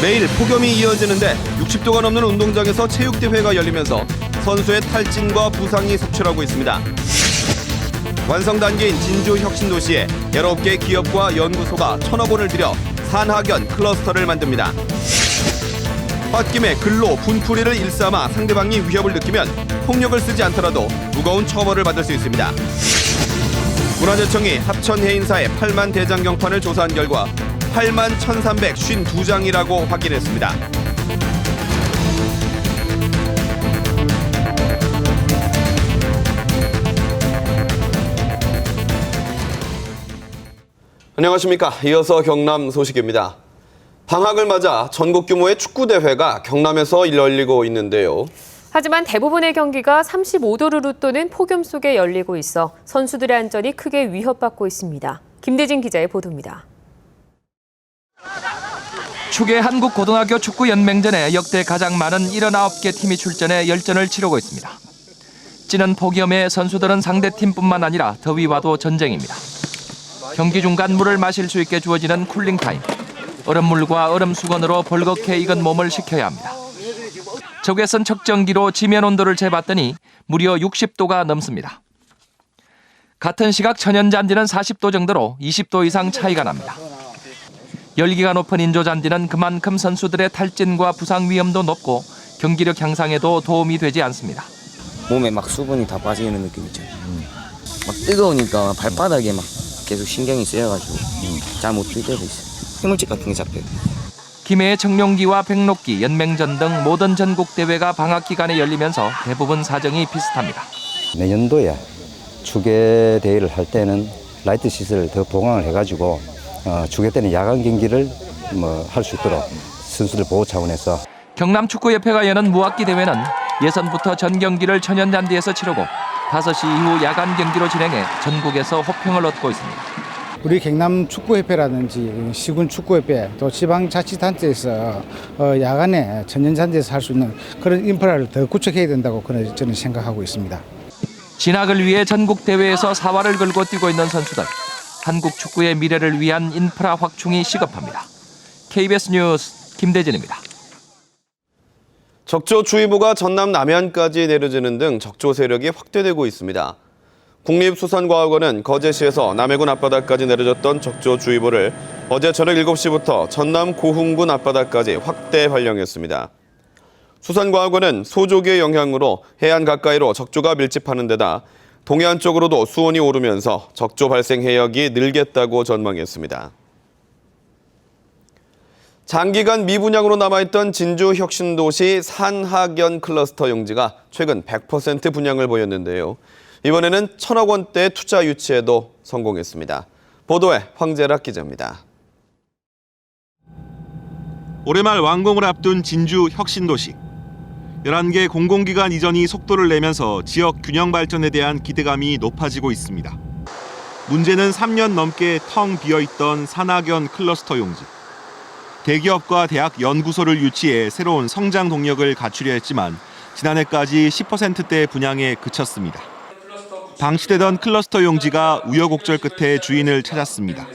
매일 폭염이 이어지는데 60도가 넘는 운동장에서 체육대회가 열리면서 선수의 탈진과 부상이 속출하고 있습니다. 완성 단계인 진주 혁신도시에 19개 기업과 연구소가 1,000억 원을 들여 산학연 클러스터를 만듭니다. 홧김에 근로 분풀이를 일삼아 상대방이 위협을 느끼면 폭력을 쓰지 않더라도 무거운 처벌을 받을 수 있습니다. 문화재청이 합천 해인사의 8만 대장 경판을 조사한 결과 8만 1,352장이라고 확인했습니다. 안녕하십니까. 이어서 경남 소식입니다. 방학을 맞아 전국 규모의 축구대회가 경남에서 열리고 있는데요. 하지만 대부분의 경기가 35도를 웃도는 폭염 속에 열리고 있어 선수들의 안전이 크게 위협받고 있습니다. 김대진 기자의 보도입니다. 축의 한국고등학교 축구연맹전에 역대 가장 많은 79개 팀이 출전해 열전을 치르고 있습니다. 찌는 폭염에 선수들은 상대팀뿐만 아니라 더위와도 전쟁입니다. 경기 중간 물을 마실 수 있게 주어지는 쿨링타임. 얼음물과 얼음 수건으로 벌겋게 익은 몸을 식혀야 합니다. 적외 선 측정기로 지면 온도를 재봤더니 무려 60도가 넘습니다. 같은 시각 천연잔디는 40도 정도로 20도 이상 차이가 납니다. 열기가 높은 인조잔디는 그만큼 선수들의 탈진과 부상 위험도 높고 경기력 향상에도 도움이 되지 않습니다. 몸에 막 수분이 다 빠지는 느낌 있죠. 막 뜨거우니까 발바닥에 막 계속 신경이 쓰여가지고 잘 못 뛸 때도 있어요. 해물집 같은 게 잡혀요. 김해 청룡기와 백록기, 연맹전 등 모든 전국 대회가 방학 기간에 열리면서 대부분 사정이 비슷합니다. 내년도에 축구 대회를 할 때는 라이트 시설을 더 보강을 해가지고 축구 때는 야간 경기를 할 수 있도록 선수들 보호 차원에서 경남축구협회가 여는 무학기 대회는 예선부터 전 경기를 천연잔디에서 치르고 5시 이후 야간 경기로 진행해 전국에서 호평을 얻고 있습니다. 우리 경남축구협회라든지 시군축구협회 또 지방자치단체에서 야간에 천연잔디에서 할 수 있는 그런 인프라를 더 구축해야 된다고 저는 생각하고 있습니다. 진학을 위해 전국 대회에서 사활을 걸고 뛰고 있는 선수들. 한국 축구의 미래를 위한 인프라 확충이 시급합니다. KBS 뉴스 김대진입니다. 적조주의보가 전남 남해안까지 내려지는 등 적조 세력이 확대되고 있습니다. 국립수산과학원은 거제시에서 남해군 앞바다까지 내려졌던 적조주의보를 어제 저녁 7시부터 전남 고흥군 앞바다까지 확대 활용했습니다. 수산과학원은 소조기의 영향으로 해안 가까이로 적조가 밀집하는 데다 동해안 쪽으로도 수온이 오르면서 적조 발생 해역이 늘겠다고 전망했습니다. 장기간 미분양으로 남아있던 진주 혁신도시 산학연 클러스터 용지가 최근 100% 분양을 보였는데요. 이번에는 1,000억 원대 투자 유치에도 성공했습니다. 보도에 황재락 기자입니다. 올해 말 완공을 앞둔 진주 혁신도시. 11개 공공기관 이전이 속도를 내면서 지역 균형 발전에 대한 기대감이 높아지고 있습니다. 문제는 3년 넘게 텅 비어있던 산학연 클러스터 용지. 대기업과 대학 연구소를 유치해 새로운 성장 동력을 갖추려 했지만 지난해까지 10%대 분양에 그쳤습니다. 방치되던 클러스터 용지가 우여곡절 끝에 주인을 찾았습니다.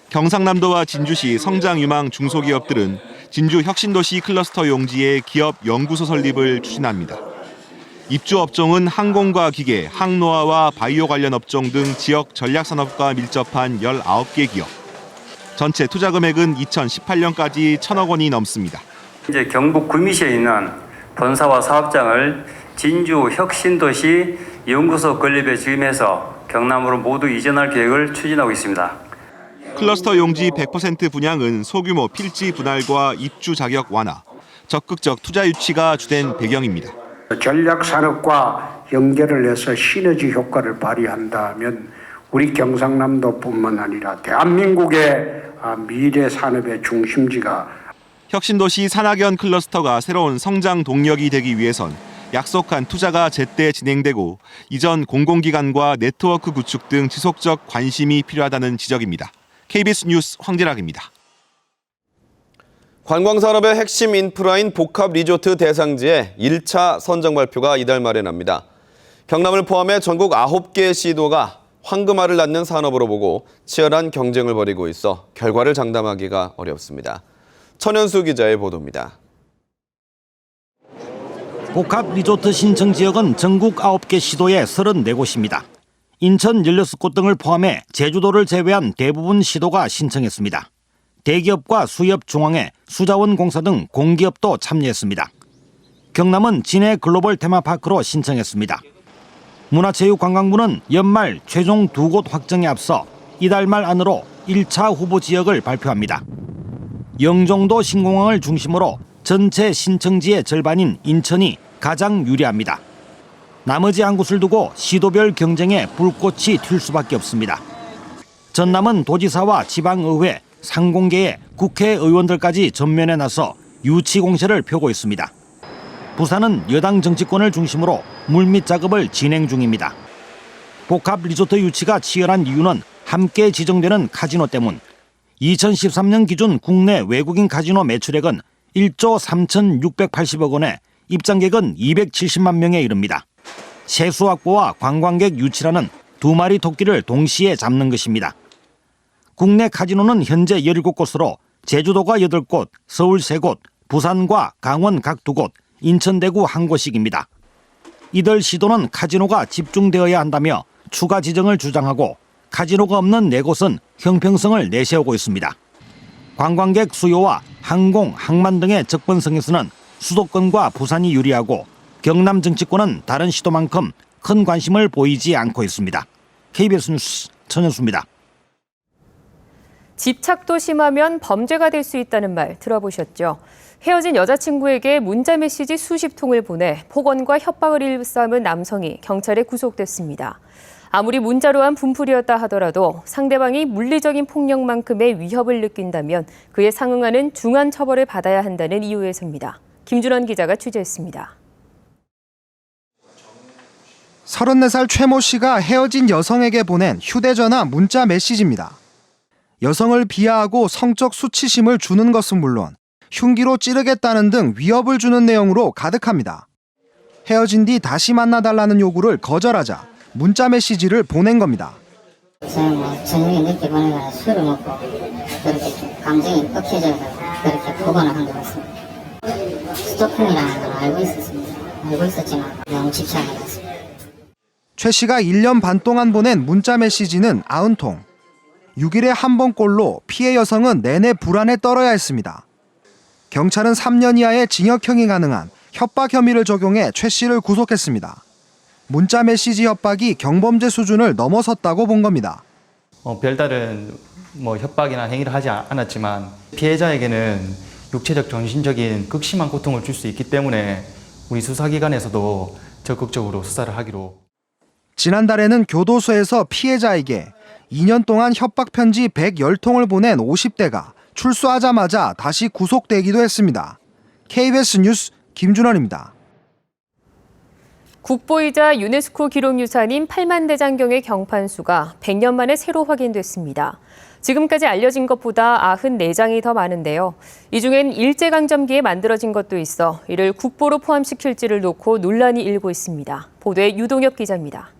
경상남도와 진주시 성장 유망 중소기업들은 진주 혁신도시 클러스터 용지에 기업 연구소 설립을 추진합니다. 입주 업종은 항공과 기계, 항노화와 바이오 관련 업종 등 지역 전략산업과 밀접한 19개 기업. 전체 투자 금액은 2018년까지 1,000억 원이 넘습니다. 이제 경북 구미시에 있는 본사와 사업장을 진주 혁신도시 연구소 건립에 지음해서 경남으로 모두 이전할 계획을 추진하고 있습니다. 클러스터 용지 100% 분양은 소규모 필지 분할과 입주 자격 완화, 적극적 투자 유치가 주된 배경입니다. 전략 산업과 연결을 해서 시너지 효과를 발휘한다면 우리 경상남도뿐만 아니라 대한민국의 미래 산업의 중심지가 혁신도시 산학연 클러스터가 새로운 성장 동력이 되기 위해선 약속한 투자가 제때 진행되고 이전 공공기관과 네트워크 구축 등 지속적 관심이 필요하다는 지적입니다. KBS 뉴스 황재락입니다. 관광산업의 핵심 인프라인 복합 리조트 대상지의 1차 선정 발표가 이달 말에 납니다. 경남을 포함해 전국 9개 시도가 황금알을 낳는 산업으로 보고 치열한 경쟁을 벌이고 있어 결과를 장담하기가 어렵습니다. 천현수 기자의 보도입니다. 복합 리조트 신청 지역은 전국 9개 시도의 34곳입니다. 인천 16곳 등을 포함해 제주도를 제외한 대부분 시도가 신청했습니다. 대기업과 수협 중앙회, 수자원공사 등 공기업도 참여했습니다. 경남은 진해 글로벌 테마파크로 신청했습니다. 문화체육관광부는 연말 최종 2곳 확정에 앞서 이달 말 안으로 1차 후보 지역을 발표합니다. 영종도 신공항을 중심으로 전체 신청지의 절반인 인천이 가장 유리합니다. 나머지 한 곳을 두고 시도별 경쟁에 불꽃이 튈 수밖에 없습니다. 전남은 도지사와 지방의회, 상공계의 국회의원들까지 전면에 나서 유치 공세를 펴고 있습니다. 부산은 여당 정치권을 중심으로 물밑 작업을 진행 중입니다. 복합 리조트 유치가 치열한 이유는 함께 지정되는 카지노 때문. 2013년 기준 국내 외국인 카지노 매출액은 1조 3,680억 원에 입장객은 270만 명에 이릅니다. 세수 확보와 관광객 유치라는 두 마리 토끼를 동시에 잡는 것입니다. 국내 카지노는 현재 17곳으로 제주도가 8곳, 서울 3곳, 부산과 강원 각 2곳, 인천, 대구 1곳씩입니다. 이들 시도는 카지노가 집중되어야 한다며 추가 지정을 주장하고 카지노가 없는 4곳은 형평성을 내세우고 있습니다. 관광객 수요와 항공, 항만 등의 접근성에서는 수도권과 부산이 유리하고 경남 정치권은 다른 시도만큼 큰 관심을 보이지 않고 있습니다. KBS 뉴스 천현수입니다. 집착도 심하면 범죄가 될 수 있다는 말 들어보셨죠? 헤어진 여자친구에게 문자 메시지 수십 통을 보내 폭언과 협박을 일삼은 남성이 경찰에 구속됐습니다. 아무리 문자로 한 분풀이었다 하더라도 상대방이 물리적인 폭력만큼의 위협을 느낀다면 그에 상응하는 중한 처벌을 받아야 한다는 이유에서입니다. 김준원 기자가 취재했습니다. 34살 최모 씨가 헤어진 여성에게 보낸 휴대전화 문자 메시지입니다. 여성을 비하하고 성적 수치심을 주는 것은 물론 흉기로 찌르겠다는 등 위협을 주는 내용으로 가득합니다. 헤어진 뒤 다시 만나달라는 요구를 거절하자 문자 메시지를 보낸 겁니다. 저는 저녁에 늦게 보내거나 술을 먹고 그렇게 좀 감정이 뻑해져서 그렇게 보거나 한 것 같습니다. 스토킹이라는 걸 알고 있었습니다. 알고 있었지만 너무 집착을 했습니다. 최 씨가 1년 반 동안 보낸 문자 메시지는 90통. 6일에 한 번꼴로 피해 여성은 내내 불안에 떨어야 했습니다. 경찰은 3년 이하의 징역형이 가능한 협박 혐의를 적용해 최 씨를 구속했습니다. 문자 메시지 협박이 경범죄 수준을 넘어섰다고 본 겁니다. 별다른 협박이나 행위를 하지 않았지만 피해자에게는 육체적, 정신적인 극심한 고통을 줄 수 있기 때문에 우리 수사기관에서도 적극적으로 수사를 하기로. 지난달에는 교도소에서 피해자에게 2년 동안 협박 편지 110통을 보낸 50대가 출소하자마자 다시 구속되기도 했습니다. KBS 뉴스 김준원입니다. 국보이자 유네스코 기록유산인 팔만대장경의 경판수가 100년 만에 새로 확인됐습니다. 지금까지 알려진 것보다 94장이 더 많은데요. 이 중엔 일제강점기에 만들어진 것도 있어 이를 국보로 포함시킬지를 놓고 논란이 일고 있습니다. 보도에 유동엽 기자입니다.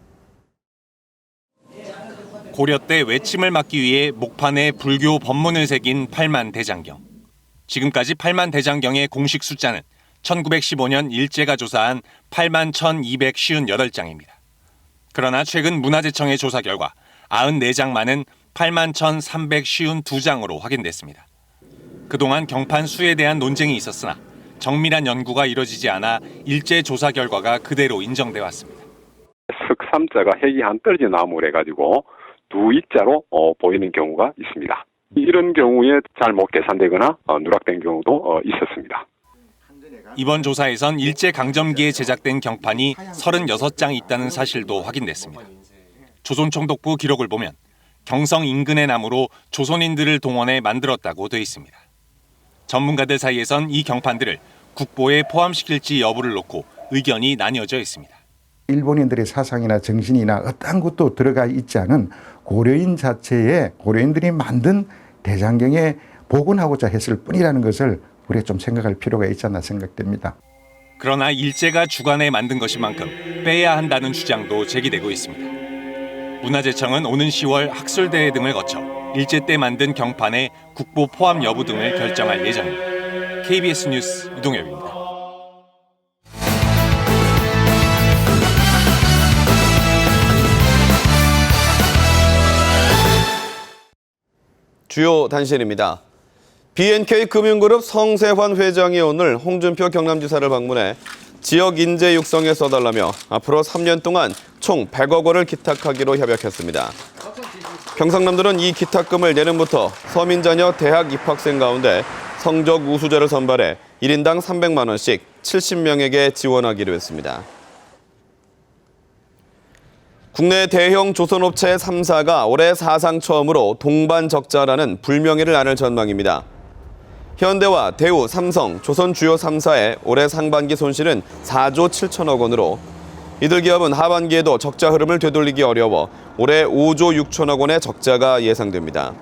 고려 때 외침을 막기 위해 목판에 불교 법문을 새긴 팔만대장경. 지금까지 팔만대장경의 공식 숫자는 1915년 일제가 조사한 81,258장입니다. 그러나 최근 문화재청의 조사 결과 94장만은 81,352장으로 확인됐습니다. 그동안 경판 수에 대한 논쟁이 있었으나 정밀한 연구가 이뤄지지 않아 일제 조사 결과가 그대로 인정돼 왔습니다. 석삼자가 핵이 한 떨어진 나무를 해가지고 두 입자로 보이는 경우가 있습니다. 이런 경우에 잘못 계산되거나 누락된 경우도 있었습니다. 이번 조사에선 일제강점기에 제작된 경판이 36장 있다는 사실도 확인됐습니다. 조선총독부 기록을 보면 경성 인근의 나무로 조선인들을 동원해 만들었다고 돼 있습니다. 전문가들 사이에선 이 경판들을 국보에 포함시킬지 여부를 놓고 의견이 나뉘어져 있습니다. 일본인들의 사상이나 정신이나 어떤 것도 들어가 있지 않은 고려인 자체의 고려인들이 만든 대장경에 복원하고자 했을 뿐이라는 것을 우리가 좀 생각할 필요가 있지 않나 생각됩니다. 그러나 일제가 주관해 만든 것인 만큼 빼야 한다는 주장도 제기되고 있습니다. 문화재청은 오는 10월 학술대회 등을 거쳐 일제 때 만든 경판의 국보 포함 여부 등을 결정할 예정입니다. KBS 뉴스 이동엽입니다. 주요 단신입니다. BNK금융그룹 성세환 회장이 오늘 홍준표 경남지사를 방문해 지역 인재 육성에 써달라며 앞으로 3년 동안 총 100억 원을 기탁하기로 협약했습니다. 경상남도는 이 기탁금을 내년부터 서민 자녀 대학 입학생 가운데 성적 우수자를 선발해 1인당 300만 원씩 70명에게 지원하기로 했습니다. 국내 대형 조선업체 3사가 올해 사상 처음으로 동반 적자라는 불명예를 안을 전망입니다. 현대와 대우, 삼성, 조선 주요 3사의 올해 상반기 손실은 4조 7천억 원으로 이들 기업은 하반기에도 적자 흐름을 되돌리기 어려워 올해 5조 6천억 원의 적자가 예상됩니다.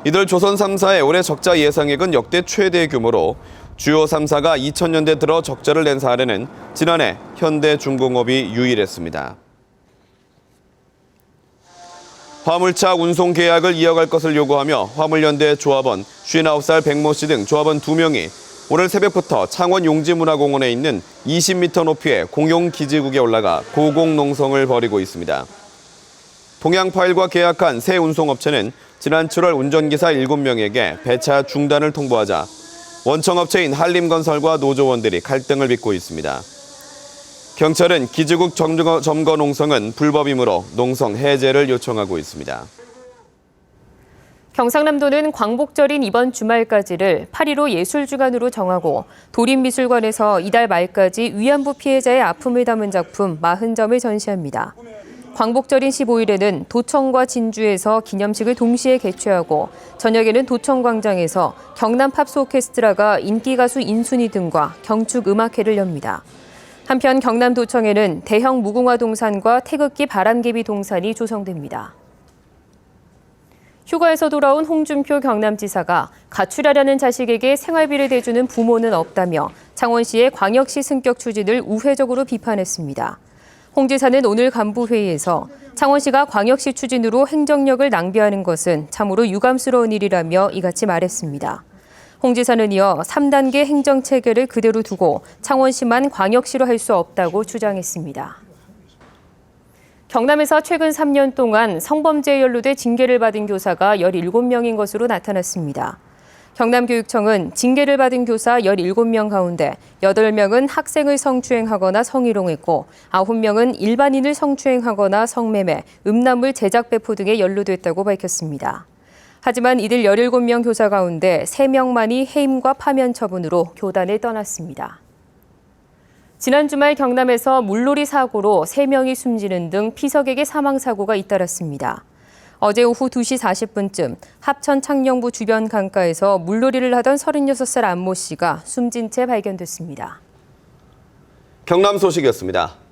이들 조선 3사의 올해 적자 예상액은 역대 최대 규모로 주요 3사가 2000년대 들어 적자를 낸 사례는 지난해 현대중공업이 유일했습니다. 화물차 운송 계약을 이어갈 것을 요구하며 화물연대 조합원 59살 백모 씨 등 조합원 2명이 오늘 새벽부터 창원 용지문화공원에 있는 20m 높이의 공용기지국에 올라가 고공농성을 벌이고 있습니다. 동양파일과 계약한 새 운송업체는 지난 7월 운전기사 7명에게 배차 중단을 통보하자 원청업체인 한림건설과 노조원들이 갈등을 빚고 있습니다. 경찰은 기지국 점거 농성은 불법이므로 농성 해제를 요청하고 있습니다. 경상남도는 광복절인 이번 주말까지를 8.15 예술주간으로 정하고 도림미술관에서 이달 말까지 위안부 피해자의 아픔을 담은 작품 40점을 전시합니다. 광복절인 15일에는 도청과 진주에서 기념식을 동시에 개최하고 저녁에는 도청광장에서 경남 팝스 오케스트라가 인기 가수 인순이 등과 경축 음악회를 엽니다. 한편 경남도청에는 대형 무궁화 동산과 태극기 바람개비 동산이 조성됩니다. 휴가에서 돌아온 홍준표 경남지사가 가출하려는 자식에게 생활비를 대주는 부모는 없다며 창원시의 광역시 승격 추진을 우회적으로 비판했습니다. 홍 지사는 오늘 간부회의에서 창원시가 광역시 추진으로 행정력을 낭비하는 것은 참으로 유감스러운 일이라며 이같이 말했습니다. 홍 지사는 이어 3단계 행정체계를 그대로 두고 창원시만 광역시로 할 수 없다고 주장했습니다. 경남에서 최근 3년 동안 성범죄에 연루돼 징계를 받은 교사가 17명인 것으로 나타났습니다. 경남교육청은 징계를 받은 교사 17명 가운데 8명은 학생을 성추행하거나 성희롱했고 9명은 일반인을 성추행하거나 성매매, 음란물 제작 배포 등에 연루됐다고 밝혔습니다. 하지만 이들 17명 교사 가운데 3명만이 해임과 파면 처분으로 교단을 떠났습니다. 지난 주말 경남에서 물놀이 사고로 3명이 숨지는 등 피서객의 사망 사고가 잇따랐습니다. 어제 오후 2시 40분쯤 합천 창녕부 주변 강가에서 물놀이를 하던 36살 안모 씨가 숨진 채 발견됐습니다. 경남 소식이었습니다.